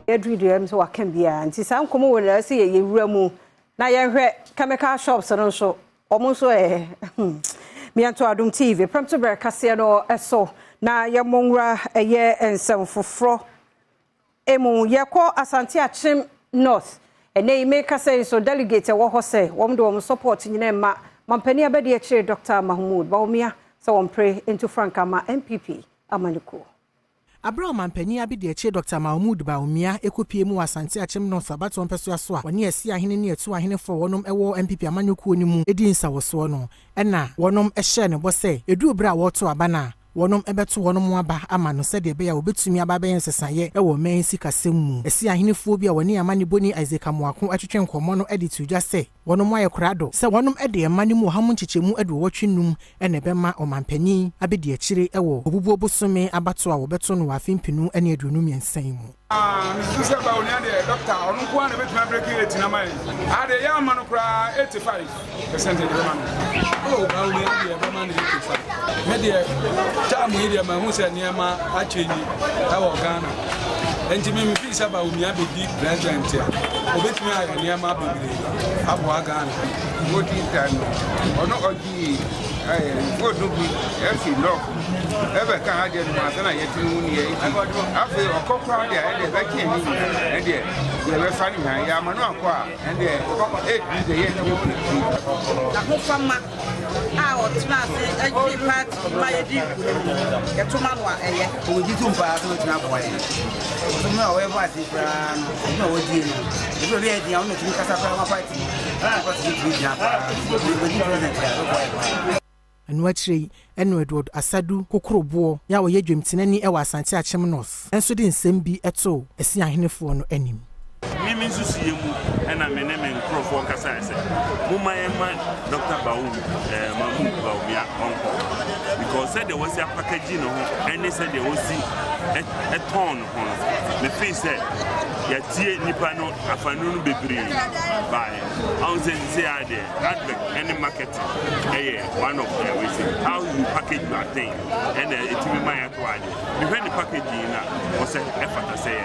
Edridem so wakan bia nti sam komo wona se ye wura mu na ye hwe chemical shops no so omo so mianto Adom TV Premtobre Kasee no eso na ye monwura eye ensem foforo emu ye ko Asante Achim North ene ime Kasee so delegate wo ho se wom de wom support nyina ma mampani abede e kire Dr. Bawumian so wom pray into Frankama NPP amaniko Abra mampani abide eche Dr. Bawumian ekopie mu Asante Achim North abato mpeso aso a woni esi ahene ne etu ahene fo wonom ewo NPP amanyoko ni mu edi nsawoso no ena wonom ehye ne bo se edu obra woto abana wonom ebeto wonom aba ama no se de be ya obetumi aba be nsesaye ewo mensi kasem mu esi ahene fo bi a woni amane boni Isaac Amoako atwetwe nkomo no edi tuja se wonom aye krado se wonom ede amane mu hamu nchichemu ede wotwenum ene bema omampani abedi akire ewo obubu obosome abato a wobeto no afimpinu ene adunum yensan mu Mr. Bawumian and Doctor, on one of my breaking it in a mile. I the young man cry 85% of the money. Oh, Bawumian, 85. Media, Jam media, my house and Yama, actually, our Ghana. And Jimmy Peace about Bawumian be deep president here. Obit me and Yama baby, Abu Ghana. What is that? Or not what do we every lock? Ever can I get my yet after a cockroach, I can't and they were finding my Yamanoqua and they 8 the year. Our class, I give part of my deep. Get to Manwa, and we did two parts of the to know where was it, no, it's really the only thing Kasee fighting. And watching Edward Asadu Kokrobo, ya wo yedwemtenani e wa Asante Achim North. Enso de nsem bi eto esi ahenefo no anim. Mimi nsusuye mu na meneme nkrofo kasa ese. Muma ema Dr. Bawumian onko. Because said there was a packaging no ho, and they said there was a ton ho. Me face said ya tie nipa no afanu no bebre by how say ade advert any marketing one of the ways how you package your thing and it will be my to ade. We when the packaging na was say effort say